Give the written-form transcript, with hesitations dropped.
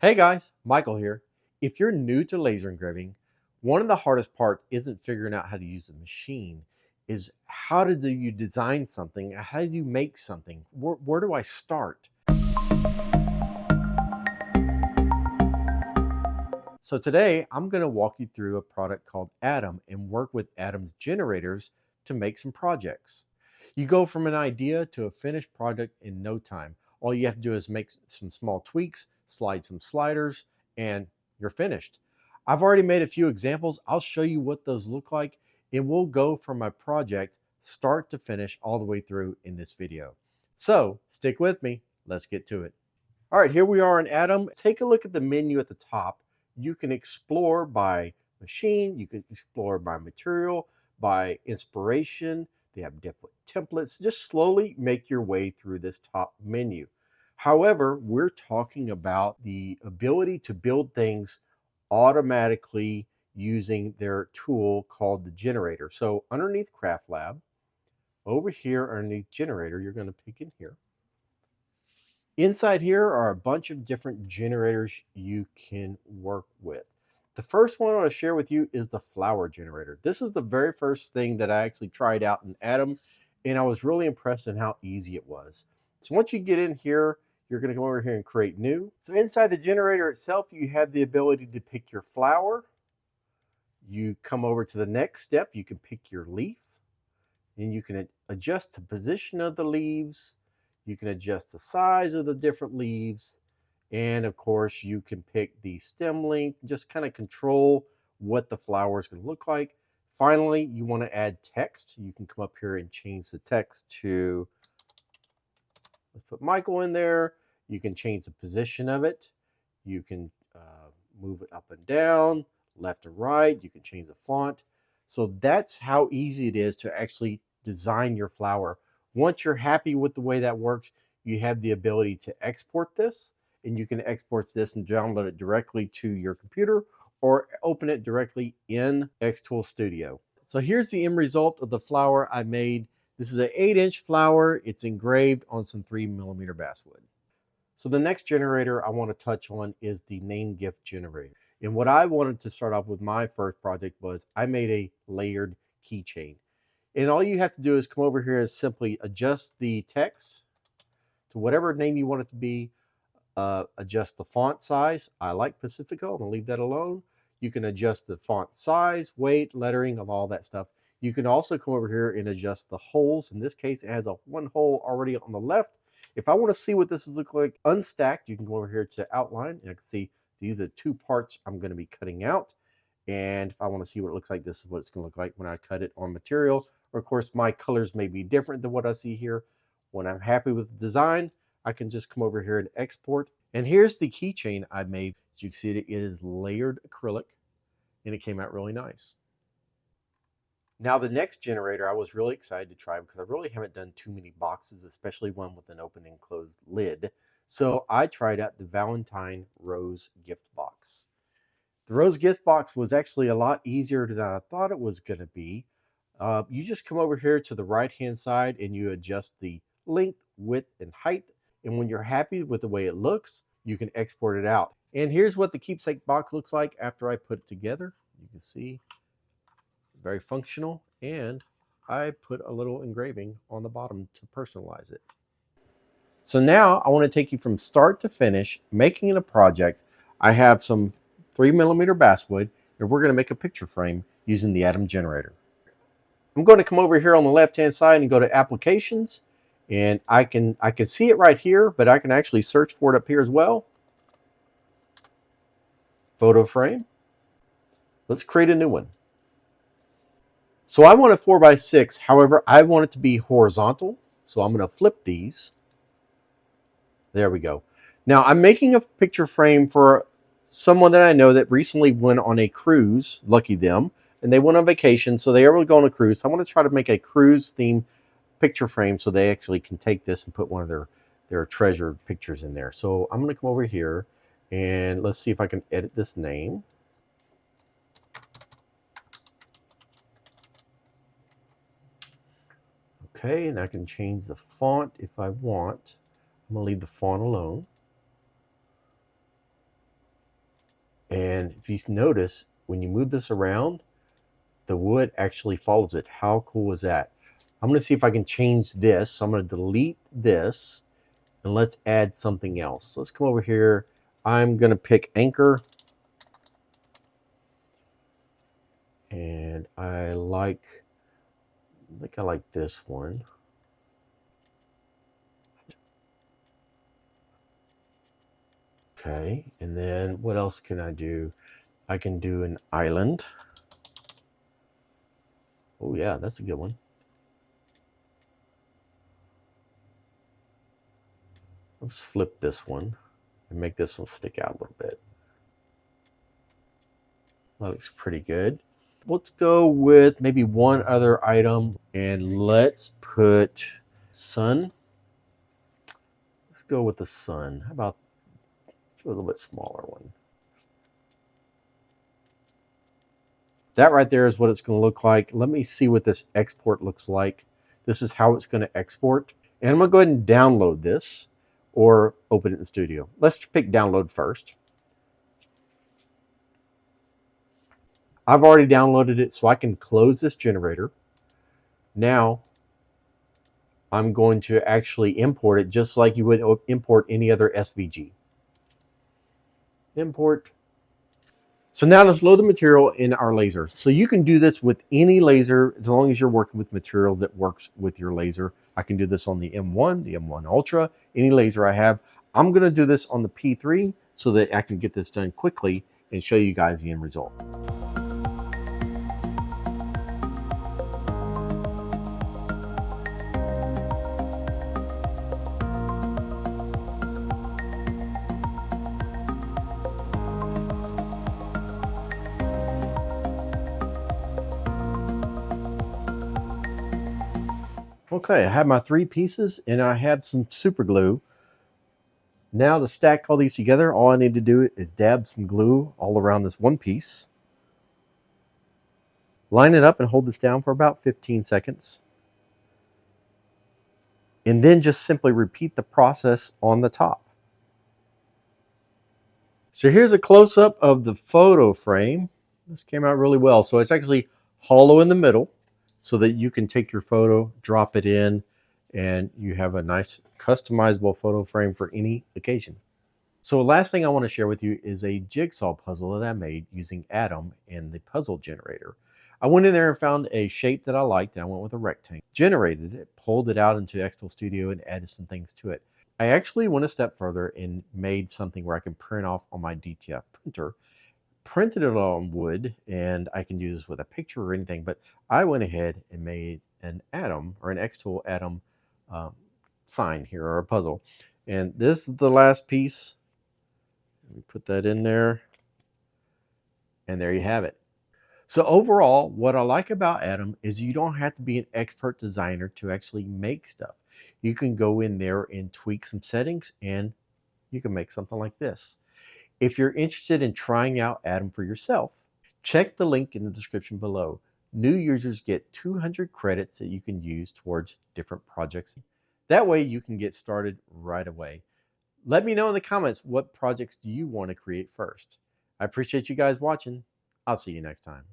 Hey guys, Michael here. If you're new to laser engraving, one of the hardest part isn't figuring out how to use the machine, is how do you design something? How do you make something? Where do I start? So today I'm going to walk you through a product called Atom and work with Atom's generators to make some projects. You go from an idea to a finished project in no time. All you have to do is make some small tweaks, slide some sliders, and you're finished. I've already made a few examples. I'll show you what those look like, and we'll go from my project start to finish all the way through in this video. So stick with me. Let's get to it. All right, here we are in Atom. Take a look at the menu at the top. You can explore by machine, you can explore by material, by inspiration. They have different templates. Just slowly make your way through this top menu. However, we're talking about the ability to build things automatically using their tool called the generator. So underneath Craft Lab, over here underneath generator, you're going to pick in here. Inside here are a bunch of different generators you can work with. The first one I want to share with you is the flower generator. This is the very first thing that I actually tried out in Atom, and I was really impressed in how easy it was. So once you get in here, you're going to come over here and create new. So inside the generator itself, you have the ability to pick your flower. You come over to the next step, you can pick your leaf, and you can adjust the position of the leaves. You can adjust the size of the different leaves. And of course, you can pick the stem length, just kind of control what the flower is going to look like. Finally, you want to add text. You can come up here and change the text to, let's put Michael in there. You can change the position of it. You can move it up and down, left and right. You can change the font. So that's how easy it is to actually design your flower. Once you're happy with the way that works, you have the ability to export this, and you can export this and download it directly to your computer or open it directly in xTool Studio. So here's the end result of the flower I made. This is an 8-inch flower. It's engraved on some 3mm basswood. So the next generator I want to touch on is the name gift generator. And what I wanted to start off with my first project was I made a layered keychain. And all you have to do is come over here and simply adjust the text to whatever name you want it to be. Adjust the font size. I like Pacifico. I'm going to leave that alone. You can adjust the font size, weight, lettering, of all that stuff. You can also come over here and adjust the holes. In this case, it has a one hole already on the left. If I want to see what this is look like unstacked, you can go over here to outline, and I can see these are the two parts I'm going to be cutting out. And if I want to see what it looks like, this is what it's going to look like when I cut it on material. Or of course, my colors may be different than what I see here. When I'm happy with the design, I can just come over here and export. And here's the keychain I made. As you can see, it is layered acrylic, and it came out really nice. Now the next generator I was really excited to try because I really haven't done too many boxes, especially one with an open and closed lid. So I tried out the Valentine Rose gift box. The Rose gift box was actually a lot easier than I thought it was going to be. You just come over here to the right hand side and you adjust the length, width, and height. And when you're happy with the way it looks, you can export it out. And here's what the keepsake box looks like after I put it together. You can see very functional, and I put a little engraving on the bottom to personalize it. So now I want to take you from start to finish, making it a project. I have some 3mm basswood, and we're going to make a picture frame using the Atom generator. I'm going to come over here on the left hand side and go to applications, and I can see it right here, but I can actually search for it up here as well. Photo frame. Let's create a new one. So I want a 4x6. However, I want it to be horizontal. So I'm going to flip these. There we go. Now I'm making a picture frame for someone that I know that recently went on a cruise, lucky them, and they went on vacation, so they were able to go on a cruise. So I want to try to make a cruise theme picture frame so they actually can take this and put one of their treasured pictures in there. So I'm going to come over here and let's see if I can edit this name. Okay, and I can change the font if I want. I'm going to leave the font alone. And if you notice, when you move this around, the wood actually follows it. How cool is that? I'm going to see if I can change this. So I'm going to delete this and let's add something else. Let's come over here. I'm going to pick anchor. And I think I like this one. Okay, and then what else can I do? I can do an island. Oh yeah, that's a good one. Let's flip this one and make this one stick out a little bit. That looks pretty good. Let's go with maybe one other item and let's put sun. Let's go with the sun. How about a little bit smaller one? That right there is what it's going to look like. Let me see what this export looks like. This is how it's going to export. And I'm going to go ahead and download this or open it in Studio. Let's pick download first. I've already downloaded it, so I can close this generator. Now I'm going to actually import it just like you would import any other SVG. Import. So now let's load the material in our laser. So you can do this with any laser as long as you're working with materials that works with your laser. I can do this on the M1, the M1 Ultra, any laser I have. I'm going to do this on the P3 so that I can get this done quickly and show you guys the end result. Okay, I have my 3 pieces and I have some super glue. Now to stack all these together, all I need to do is dab some glue all around this one piece. Line it up and hold this down for about 15 seconds. And then just simply repeat the process on the top. So here's a close-up of the photo frame. This came out really well. So it's actually hollow in the middle so that you can take your photo, drop it in, and you have a nice customizable photo frame for any occasion. So the last thing I want to share with you is a jigsaw puzzle that I made using Atom and the puzzle generator. I went in there and found a shape that I liked, and I went with a rectangle. Generated it, pulled it out into xTool Studio, and added some things to it. I actually went a step further and made something where I can print off on my DTF printer, printed it on wood, and I can use this with a picture or anything, but I went ahead and made an Atom or an xTool Atom sign here, or a puzzle. And this is the last piece. Let me put that in there, and there you have it. So overall, what I like about Atom is you don't have to be an expert designer to actually make stuff. You can go in there and tweak some settings and you can make something like this. If you're interested in trying out Atom for yourself, check the link in the description below. New users get 200 credits that you can use towards different projects. That way you can get started right away. Let me know in the comments, what projects do you want to create first? I appreciate you guys watching. I'll see you next time.